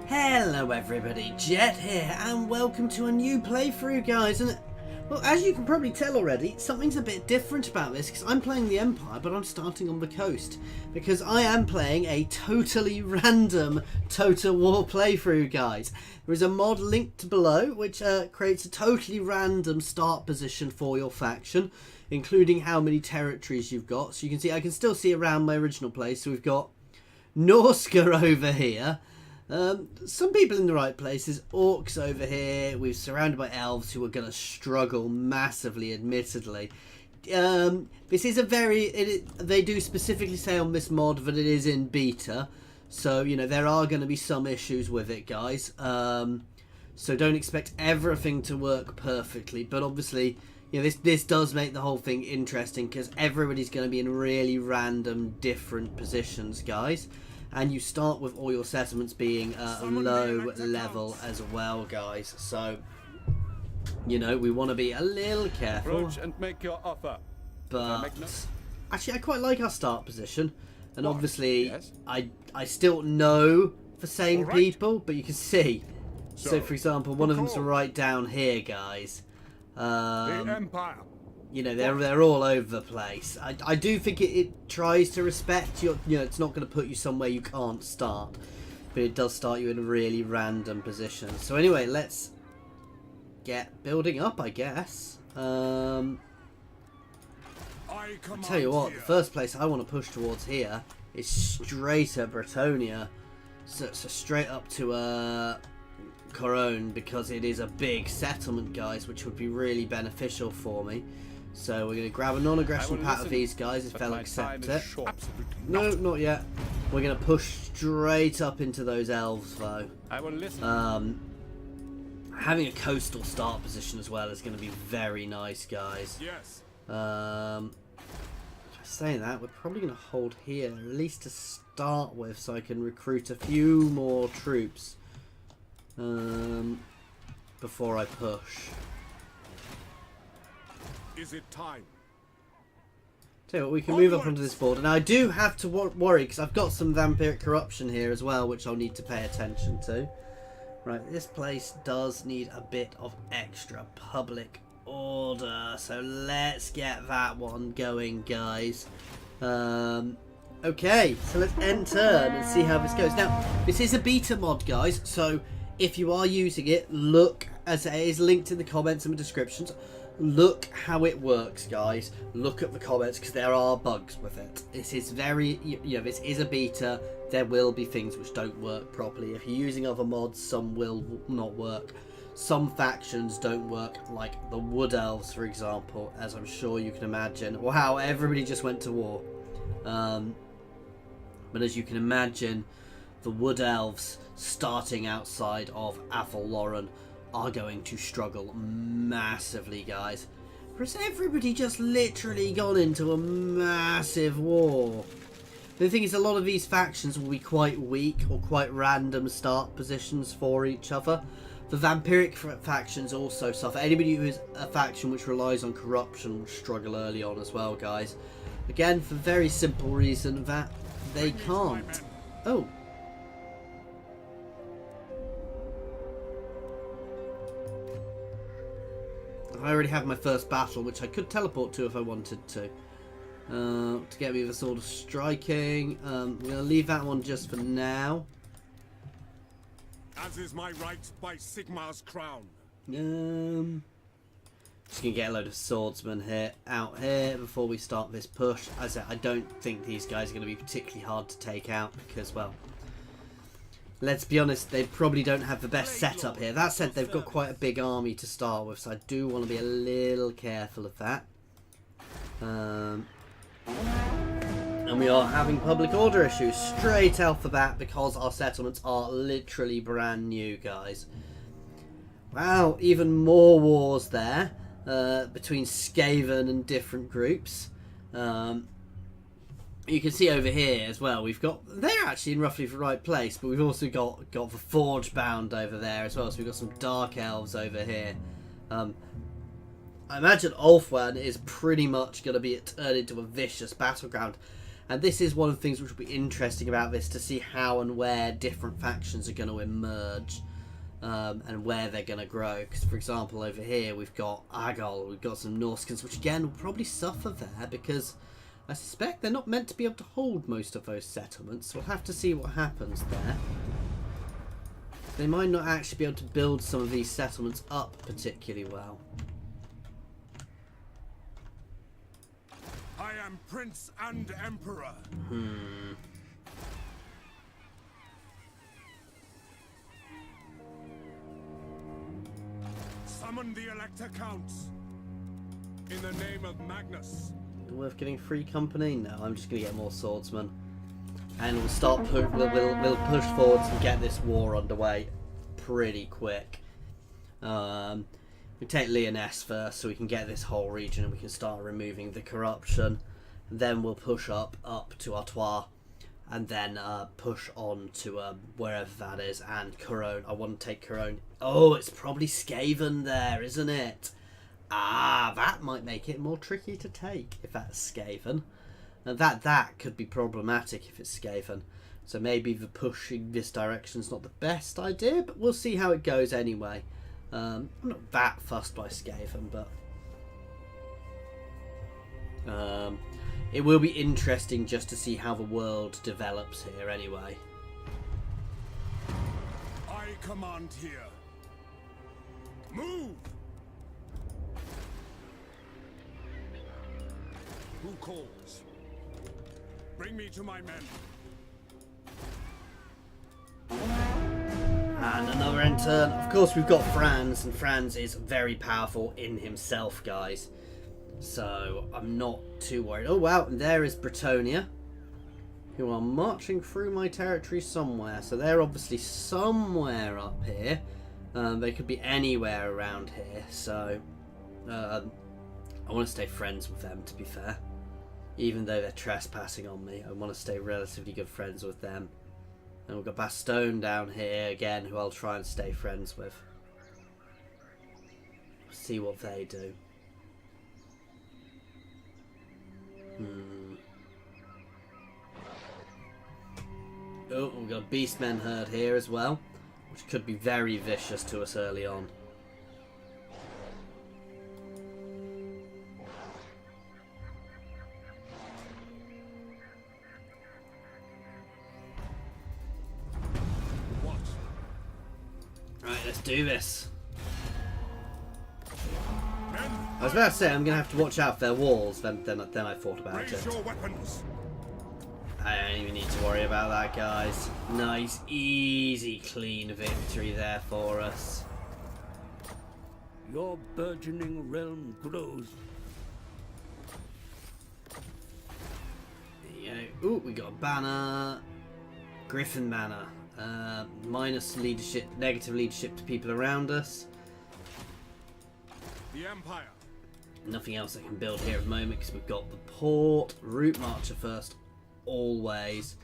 Hello everybody, Jet here, and welcome to a new playthrough, guys. And well, as you can probably tell already, something's a bit different about this, because I'm playing the Empire, but I'm starting on the coast, because I am playing a totally random Total War playthrough, guys. There is a mod linked below, which creates a totally random start position for your faction, including how many territories you've got. So you can see, I can still see around my original place. So we've got Norska over here. Some people in the right places, orcs over here. We're surrounded by elves who are going to struggle massively, admittedly. This is a they do specifically say on this mod that it is in beta. So, you know, there are going to be some issues with it, guys. So don't expect everything to work perfectly. But obviously, you know, this does make the whole thing interesting because everybody's going to be in really random, different positions, guys. And you start with all your settlements being low level as well, guys. So, you know, we want to be a little careful. Approach and make your offer. But actually, I quite like our start position. And obviously, yes. I still know the same people, but you can see. So for example, one of them's right down here, guys. The Empire. You know, they're all over the place. I do think it tries to respect your, you know, it's not going to put you somewhere you can't start, but it does start you in a really random position. So anyway, let's get building up, I guess. I tell you what, the first place I want to push towards here is straight at Bretonia, so straight up to Coron, because it is a big settlement, guys, which would be really beneficial for me. So we're going to grab a non-aggression pact with these guys if they'll accept it. No, not yet. We're going to push straight up into those elves, though. I will listen. Having a coastal start position as well is going to be very nice, guys. Yes. Saying that, we're probably going to hold here, at least to start with, so I can recruit a few more troops before I push. Is it time? Tell you what, we can move up onto this board, and I do have to worry because I've got some vampiric corruption here as well, which I'll need to pay attention to. Right, this place does need a bit of extra public order, so let's get that one going, guys. Okay, so let's end turn and see how this goes. Now, this is a beta mod, guys, so if you are using it, look, as it is linked in the comments and the descriptions. Look how it works, guys. Look at the comments, because there are bugs with it. This is very, you know, this is a beta. There will be things which don't work properly. If you're using other mods, some will not work. Some factions don't work, like the Wood Elves, for example, as I'm sure you can imagine. Wow, everybody just went to war. But as you can imagine, the Wood Elves starting outside of Athelloren are going to struggle massively, guys. Has everybody just literally gone into a massive war? The thing is, a lot of these factions will be quite weak or quite random start positions for each other. The vampiric factions also suffer. Anybody who is a faction which relies on corruption will struggle early on as well, guys. Again, for the very simple reason that they can't. Oh. I already have my first battle, which I could teleport to if I wanted to get me the Sword of Striking. I'm going to leave that one just for now. As is my right by Sigmar's crown. Just going to get a load of swordsmen out here before we start this push. As I don't think these guys are going to be particularly hard to take out because, well, let's be honest, they probably don't have the best setup here. That said, they've got quite a big army to start with, so I do want to be a little careful of that. And we are having public order issues straight off the bat because our settlements are literally brand new, guys. Wow, even more wars there between Skaven and different groups. You can see over here as well, we've got, they're actually in roughly the right place, but we've also got the Forge Bound over there as well, so we've got some Dark Elves over here. I imagine Ulfwan is pretty much going to be turned into a vicious battleground. And this is one of the things which will be interesting about this, to see how and where different factions are going to emerge, and where they're going to grow. Because, for example, over here we've got Agol, we've got some Norskins, which again will probably suffer there, because I suspect they're not meant to be able to hold most of those settlements. So we'll have to see what happens there. They might not actually be able to build some of these settlements up particularly well. I am Prince and Emperor. Summon the Elector Counts. In the name of Magnus. Worth getting free company? No, I'm just going to get more swordsmen. And we'll start we'll push forwards and get this war underway pretty quick. We take Lyonesse first, so we can get this whole region and we can start removing the corruption. Then we'll push up to Artois, and then push on to wherever that is. And Cologne. I want to take Cologne. Oh, it's probably Skaven there, isn't it? Ah, that might make it more tricky to take if that's Skaven. And that could be problematic if it's Skaven. So maybe the pushing this direction is not the best idea, but we'll see how it goes anyway. I'm not that fussed by Skaven, but it will be interesting just to see how the world develops here anyway. I command here. Move! Who calls? Bring me to my men. And another end turn. Of course, we've got Franz, and Franz is very powerful in himself, guys. So I'm not too worried. Oh wow, and there is Bretonnia, who are marching through my territory somewhere. So they're obviously somewhere up here. They could be anywhere around here. So I want to stay friends with them, to be fair. Even though they're trespassing on me, I want to stay relatively good friends with them. And we've got Bastogne down here again, who I'll try and stay friends with. See what they do. Oh, we've got a Beastmen herd here as well, which could be very vicious to us early on. Right, let's do this. I was about to say I'm going to have to watch out for their walls, then I thought about Raise it. your weapons. I don't even need to worry about that, guys. Nice, easy, clean victory there for us. Your burgeoning realm grows. There you go. Ooh, we got a banner. Griffin banner. Minus leadership, negative leadership to people around us. The Empire. Nothing else I can build here at the moment because we've got the port. Route Marcher first, always.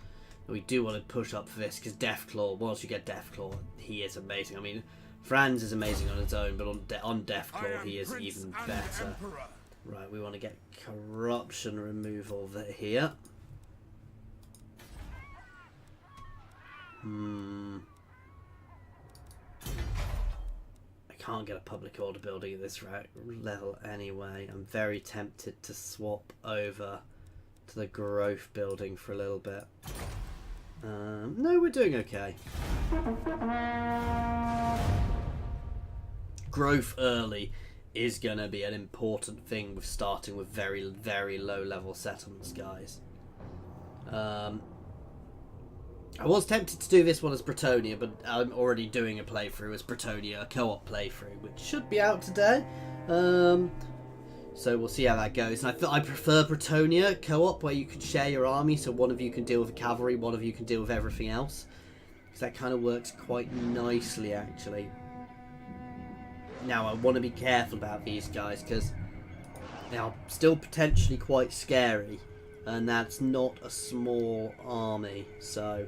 We do want to push up for this because Deathclaw, once you get Deathclaw, he is amazing. I mean, Franz is amazing on its own, but on Deathclaw he is even better. Emperor. Right, we want to get corruption removal here. I can't get a public order building at this level anyway. I'm very tempted to swap over to the growth building for a little bit. No, we're doing okay. Growth early is going to be an important thing with starting with very, very low level settlements, guys. I was tempted to do this one as Bretonnia, but I'm already doing a playthrough as Bretonnia, a co-op playthrough, which should be out today. So we'll see how that goes. And I prefer Bretonnia co-op, where you can share your army, so one of you can deal with the cavalry, one of you can deal with everything else. Because that kind of works quite nicely, actually. Now, I want to be careful about these guys, because they are still potentially quite scary. And that's not a small army, so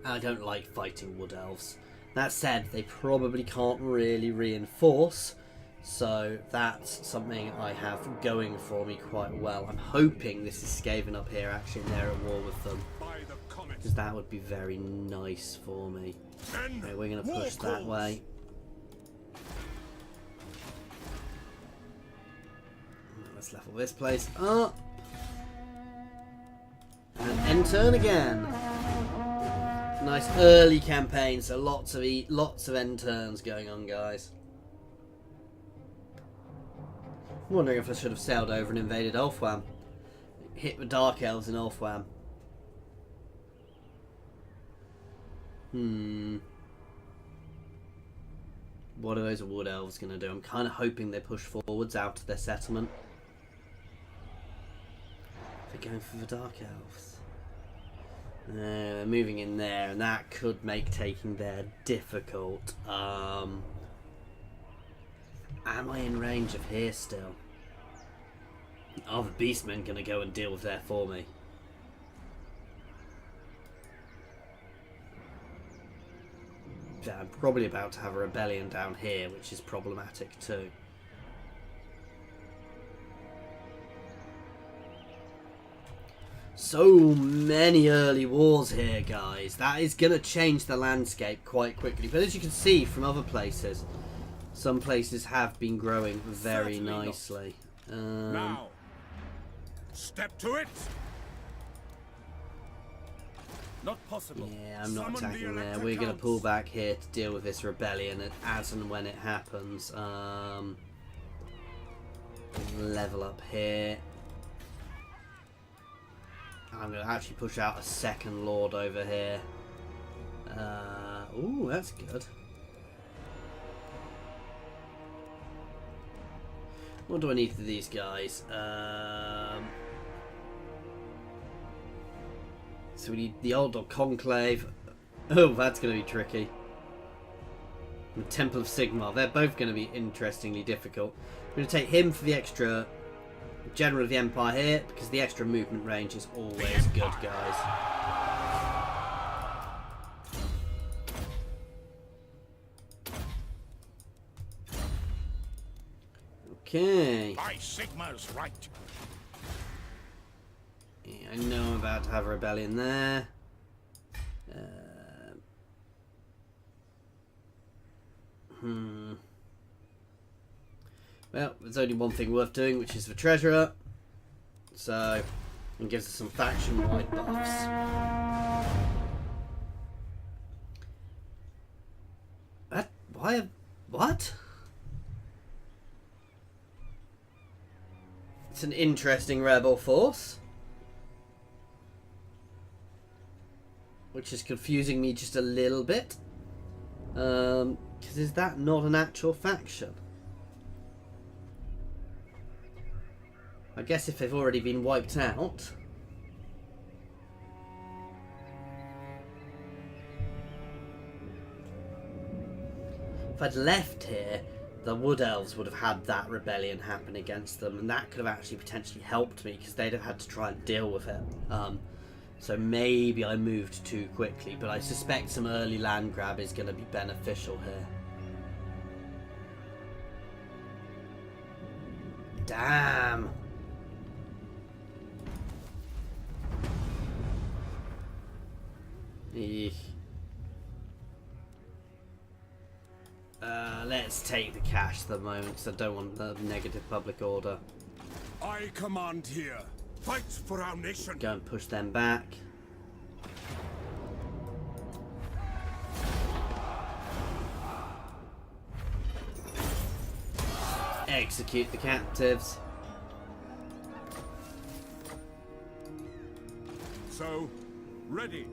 I don't like fighting wood elves. That said, they probably can't really reinforce, So that's something I have going for me quite well. I'm hoping this is Skaven up here actually and they're at war with them, because that would be very nice for me. Okay, we're going to push that way. Let's level this place up. And end turn again. Nice early campaign, so lots of end turns going on, guys. I'm wondering if I should have sailed over and invaded Ulfwam. Hit the Dark Elves in Ulfwam. What are those Wood Elves going to do? I'm kind of hoping they push forwards out of their settlement. They're going for the Dark Elves. They're moving in there, and that could make taking there difficult. Am I in range of here still? Are the Beastmen going to go and deal with there for me? Yeah, I'm probably about to have a rebellion down here, which is problematic too. So many early wars here, guys. That is going to change the landscape quite quickly. But as you can see from other places, some places have been growing very nicely. Now, step to it. Not possible. Yeah, I'm not attacking there. We're going to pull back here to deal with this rebellion as and when it happens. Level up here. I'm going to actually push out a second lord over here. Ooh, that's good. What do I need for these guys? So we need the Old Dog Conclave. Oh, that's going to be tricky. And the Temple of Sigmar. They're both going to be interestingly difficult. I'm going to take him for the extra General of the Empire here, because the extra movement range is always good, guys. Okay. By Sigmar's right. Yeah, I know I'm about to have a rebellion there. Well, there's only one thing worth doing, which is the Treasurer. So, it gives us some faction-wide buffs. What? It's an interesting rebel force, which is confusing me just a little bit. Because is that not an actual faction? I guess if they've already been wiped out. If I'd left here, the Wood Elves would have had that rebellion happen against them, and that could have actually potentially helped me, because they'd have had to try and deal with it. So maybe I moved too quickly, but I suspect some early land grab is going to be beneficial here. Damn! Eek. Let's take the cash at the moment, because I don't want the negative public order. I command here. Fight for our nation. Go and push them back. Execute the captives. So, ready.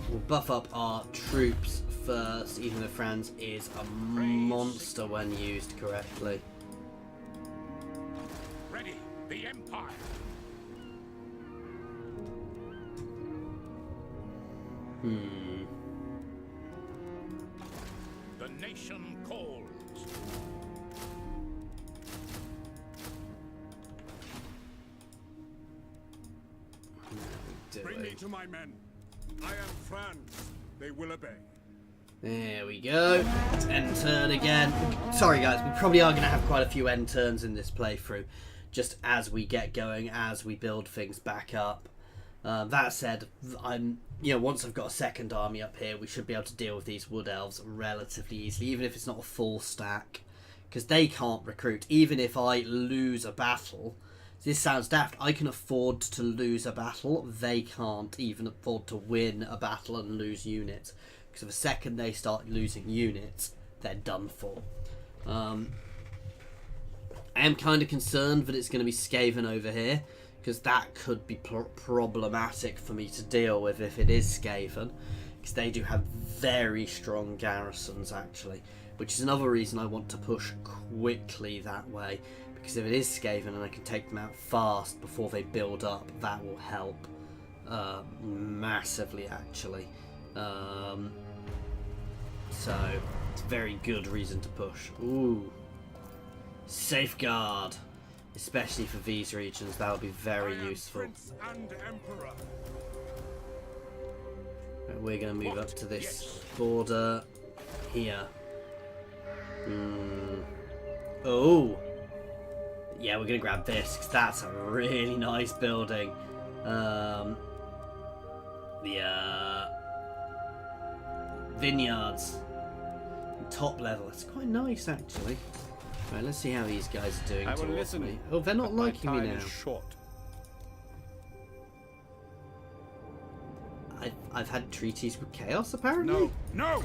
We'll buff up our troops first, even though Franz is a monster when used correctly. Ready, the Empire. The nation calls. Bring me to my men. I am Franz. They will obey. There we go. Let's end turn again. Sorry guys, we probably are going to have quite a few end turns in this playthrough, just as we get going, as we build things back up. That said, once I've got a second army up here, we should be able to deal with these wood elves relatively easily, even if it's not a full stack, because they can't recruit. Even if I lose a battle, this sounds daft, I can afford to lose a battle. They can't even afford to win a battle and lose units, because the second they start losing units, they're done for. I am kind of concerned that it's going to be Skaven over here, because that could be problematic for me to deal with if it is Skaven, because they do have very strong garrisons actually, which is another reason I want to push quickly that way, because if it is Skaven and I can take them out fast before they build up, that will help massively actually. So it's a very good reason to push. Ooh, safeguard. Especially for these regions, that would be very useful. Prince and Emperor. Right, we're going to move up to this border here. Oh, yeah, we're going to grab this because that's a really nice building. The vineyards, top level. It's quite nice actually. Right, let's see how these guys are doing towards me. Oh, they're not liking me now. I've had treaties with Chaos, apparently? No, no!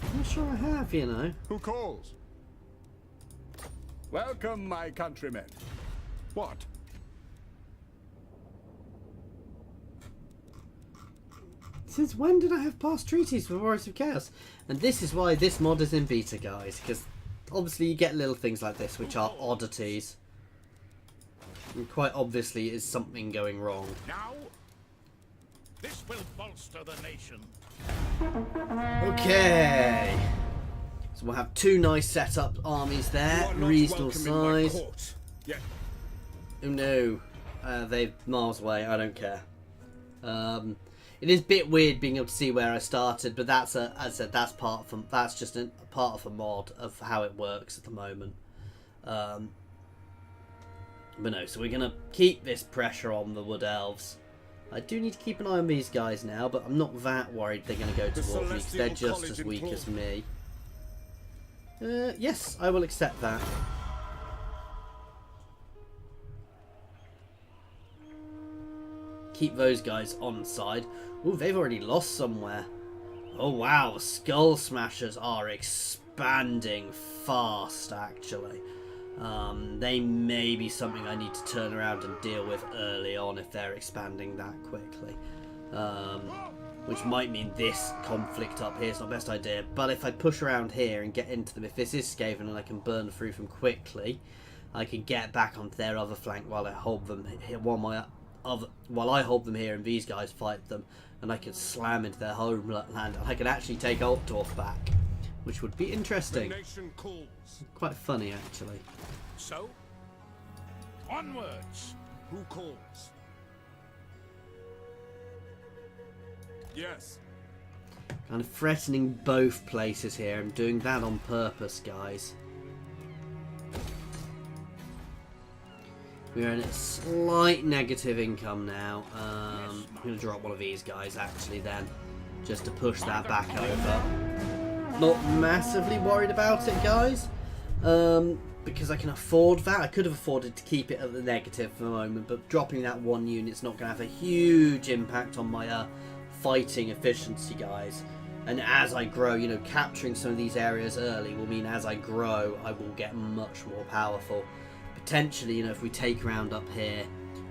I'm not sure I have, you know. Who calls? Welcome, my countrymen. What? Since when did I have past treaties with Warriors of Chaos? And this is why this mod is in beta, guys, because obviously you get little things like this, which are oddities. And quite obviously is something going wrong. Now, this will bolster the nation. Okay. So we'll have two nice set-up armies there, reasonable size. Yeah. Oh no, they're miles away, I don't care. It is a bit weird being able to see where I started, but that's as I said, that's just a part of a mod of how it works at the moment. But no, so we're gonna keep this pressure on the wood elves. I do need to keep an eye on these guys now, but I'm not that worried they're gonna go towards me because they're just as weak as me. Yes, I will accept that. Keep those guys on side. Ooh, they've already lost somewhere. Oh wow, Skull Smashers are expanding fast actually. They may be something I need to turn around and deal with early on if they're expanding that quickly. Which might mean this conflict up here is not the best idea. But if I push around here and get into them, if this is Skaven and I can burn through them quickly, I can get back onto their other flank while I hold them here, while I hold them here and these guys fight them, and I can slam into their homeland and I can actually take Altdorf back, which would be interesting. The nation calls. Quite funny actually. So, onwards. Who calls? Yes. Kind of threatening both places here. I'm doing that on purpose, guys. We're in a slight negative income now. I'm going to drop one of these guys actually then, just to push that back over. Not massively worried about it, guys, because I can afford that. I could have afforded to keep it at the negative for the moment, but dropping that one unit's not going to have a huge impact on my fighting efficiency, guys. And as I grow, you know, capturing some of these areas early will mean as I grow, I will get much more powerful. Potentially, you know, if we take round up here,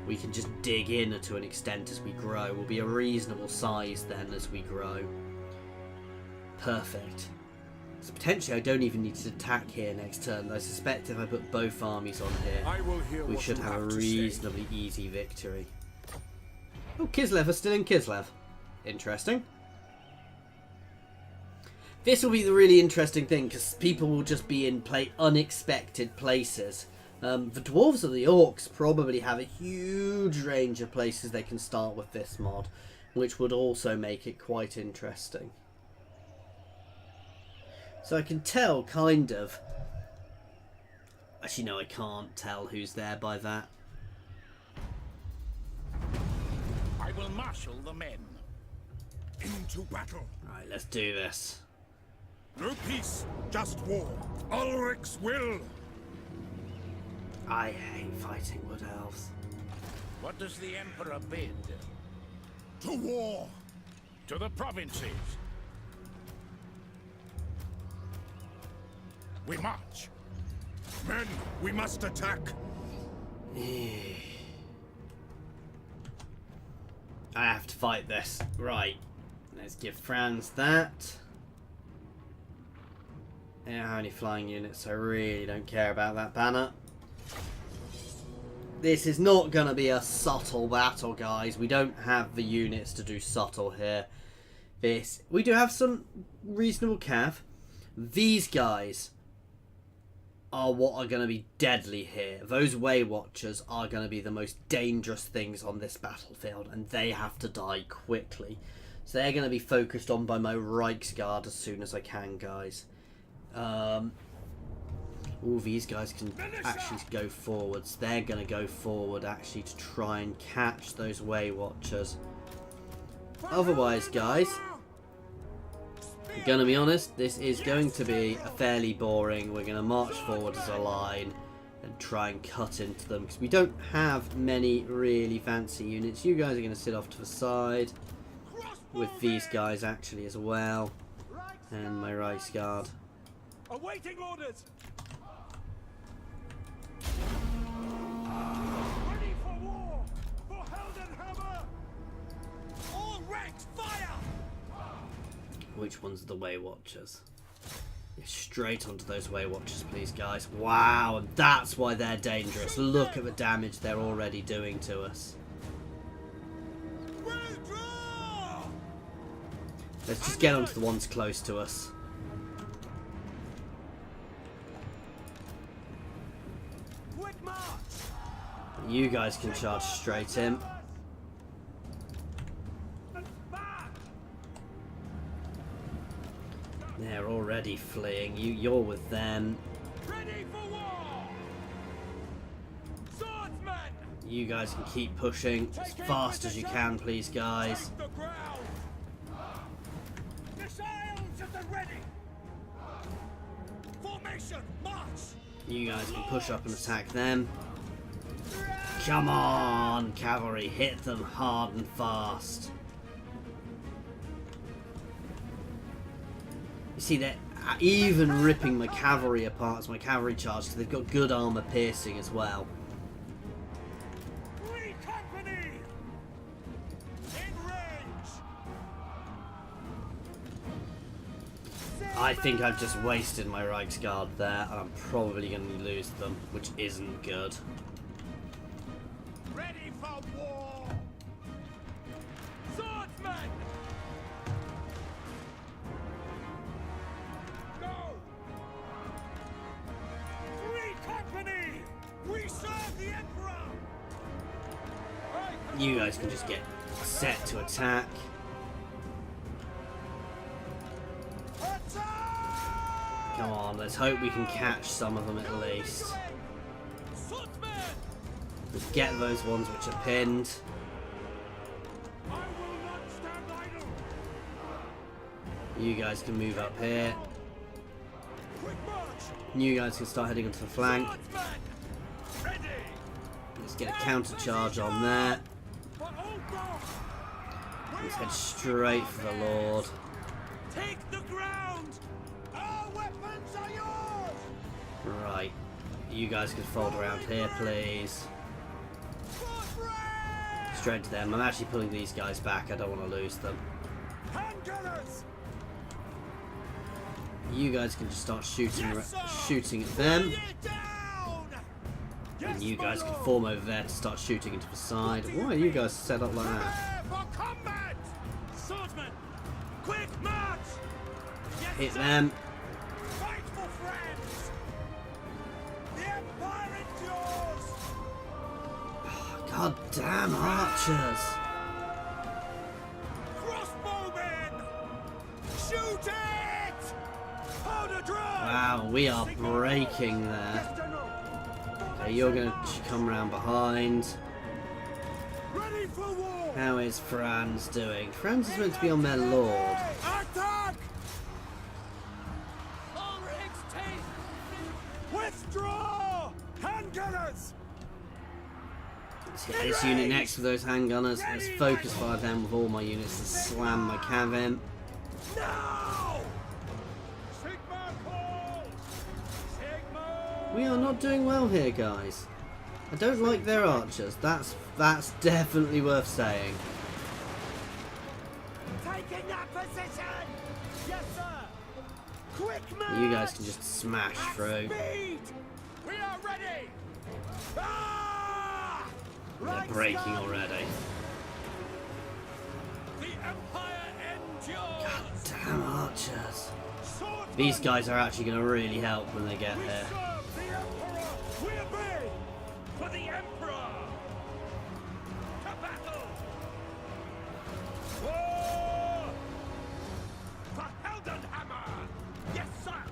we can just dig in to an extent as we grow. We'll be a reasonable size then as we grow. Perfect. So potentially I don't even need to attack here next turn. I suspect if I put both armies on here, we should have a reasonably easy victory. Oh, Kislev are still in Kislev. Interesting. This will be the really interesting thing, because people will just be in unexpected places. The dwarves and the orcs probably have a huge range of places they can start with this mod, which would also make it quite interesting. So I can tell, kind of. Actually, no, I can't tell who's there by that. I will marshal the men. Into battle. Right, let's do this. No peace, just war. Ulrich's will. I hate fighting wood elves. What does the Emperor bid? To war. To the provinces. We march. Men, we must attack. I have to fight this. Right. Let's give Franz that. I don't have any flying units, so I really don't care about that banner. This is not going to be a subtle battle, guys. We don't have the units to do subtle here. We do have some reasonable cav. These guys are what are going to be deadly here. Those Way Watchers are going to be the most dangerous things on this battlefield, and they have to die quickly. So they're going to be focused on by my Reichsguard as soon as I can, guys. These guys can actually go forwards. They're going to go forward actually to try and catch those Way Watchers. Otherwise, guys, I'm going to be honest, this is going to be a fairly boring. We're going to march forward as a line and try and cut into them because we don't have many really fancy units. You guys are going to sit off to the side with these guys actually as well, and my Reichsguard. Awaiting orders. Ready for war. For Heldenhammer. All ranks, fire! Which ones are the Way Watchers? Yeah, straight onto those Way Watchers, please, guys. Wow, and that's why they're dangerous. Look at the damage they're already doing to us. Let's just get onto the ones close to us. You guys can charge straight in. They're already fleeing. You're with them. Ready for war. Swordsman. You guys can keep pushing as fast as you can, please, guys. The ground. Missiles at the ready. Formation, march. You guys can push up and attack them. Come on, cavalry, hit them hard and fast. You see, they're even ripping my cavalry apart as my cavalry charge, so they've got good armor piercing as well. Company. In range. I think I've just wasted my Reichsguard there, and I'm probably going to lose them, which isn't good. Ready for war. Swordsman. Go. Free company. We serve the Emperor. You guys can just get set to attack. Come on, let's hope we can catch some of them at least. Let's get those ones which are pinned. I will not stand idle. You guys can move up here. Quick march. You guys can start heading onto the flank. Swordsman. Ready. Let's get a counter charge on there. For old God. Let's head straight for the Lord. Take the ground. Our weapons are yours. Right. You guys can fold around here, please. Straight to them. I'm actually pulling these guys back. I don't want to lose them. Hand gunners. You guys can just start shooting at them. Lay it down. And you guys can form over there to start shooting into the side. Why are you guys set up like that? Prepare for combat. Swordsman. Quick march. Yes, Hit sir. them. Fight for friends. The Empire endures. God damn archers. Crossbowmen. Shoot it. Powder we are breaking there. Okay, you're going to come around behind. Ready for war! How is Franz doing? Franz is meant to be on their lord. Attack! All rigs take! Withdraw! Handgunners! Let's get this unit next to those handgunners. Let's focus fire them with all my units and slam my cav in. Now! Sigma calls! Sigma! We are not doing well here, guys. I don't like their archers. That's definitely worth saying. Taking that position! Yes, sir! Quick march! You guys can just smash through. Speed! We are ready! Ah! They're breaking already. The Empire endures! Damn archers. Swordsman! These guys are actually going to really help when they get We here. serve the Emperor! We obey! For the Emperor! To battle! War! For Heldenhammer! Yes, sir!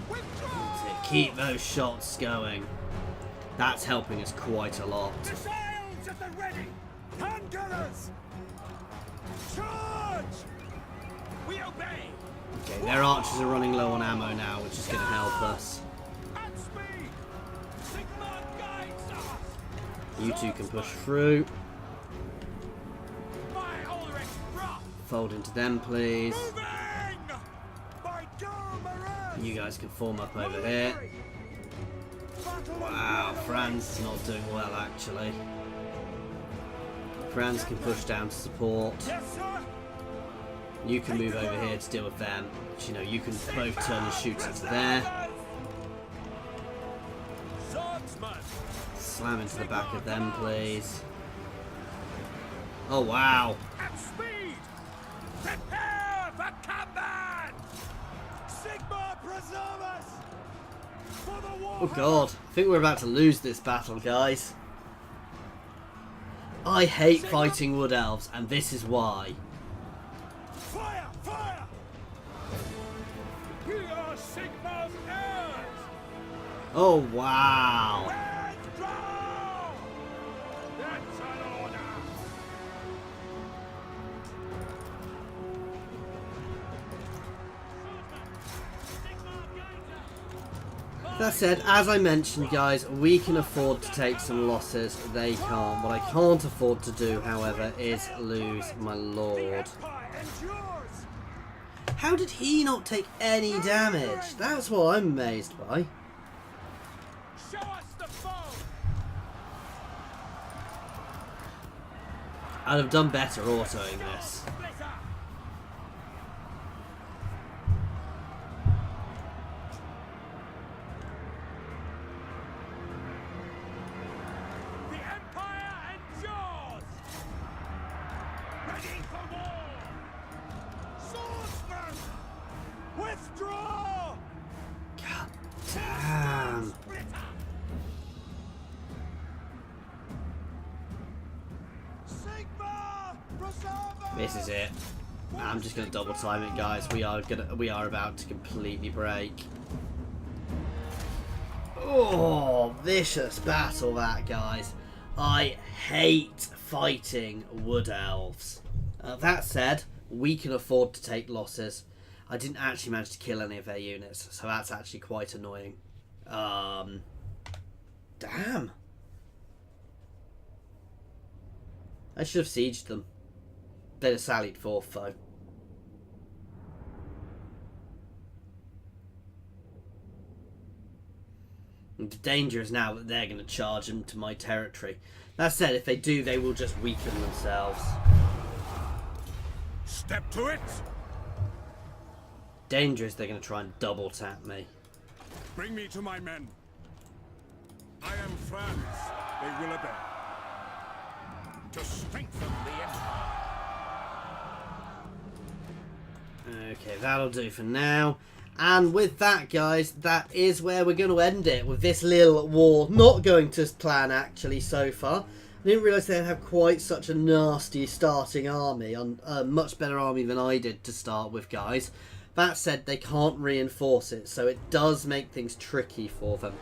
Withdraw! To keep those shots going. That's helping us quite a lot. Missiles at the ready! Handgunners! Charge! We obey! Okay, their archers are running low on ammo now, which is going to help us. At speed! Sigma guides us! You two can push through. By Ulrich Roth! Fold into them, please. Moving! By Garmaran! You guys can form up over here. Wow, Franz is not doing well, actually. Franz can push down to support. Yes, sir! You can move over here to deal with them. But, you know, you can both turn and shoot into there. Swordsman! Slam into the back of them, please. Oh, wow. At speed! Prepare for combat! Sigma preserve us! For the war! Oh, God. I think we're about to lose this battle, guys. I hate fighting wood elves, and this is why. Fire! Fire! We are Sigma's heirs! Oh, wow. Withdraw! That's an order! That said, as I mentioned, guys, we can afford to take some losses. They can't. What I can't afford to do, however, is lose my lord. Empire endures! How did he not take any damage? That's what I'm amazed by. Show us the foe! I'd have done better autoing this. Blizzard! The Empire endures! Ready for war! Swordsman! Withdraw! God damn. Sigma! Preserve us! This is it. I'm just gonna double time it, guys. We are about to completely break. Oh, vicious battle that, guys. I hate fighting wood elves. That said, we can afford to take losses. I didn't actually manage to kill any of their units, so that's actually quite annoying. Damn. I should have sieged them. They'd have sallied forth, though. And the danger is now that they're going to charge into my territory. That said, if they do, they will just weaken themselves. Step to it! Danger is they're going to try and double tap me. Bring me to my men. I am Franz. They will obey. To strengthen the Empire! Okay, that'll do for now. And with that, guys, that is where we're going to end it, with this little war not going to plan, actually, so far. I didn't realise they'd have quite such a nasty starting army, a much better army than I did to start with, guys. That said, they can't reinforce it, so it does make things tricky for them.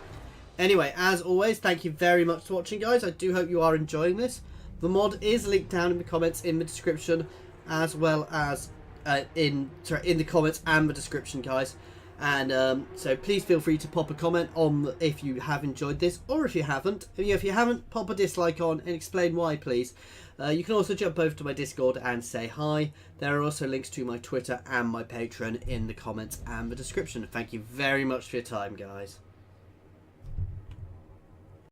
Anyway, as always, thank you very much for watching, guys. I do hope you are enjoying this. The mod is linked down in the comments in the description, as well as in the comments and the description, guys. And so please feel free to pop a comment on if you have enjoyed this, or if you haven't. If you haven't, pop a dislike on and explain why, please. You can also jump over to my Discord and say hi. There are also links to my Twitter and my Patreon in the comments and the description. Thank you very much for your time, guys.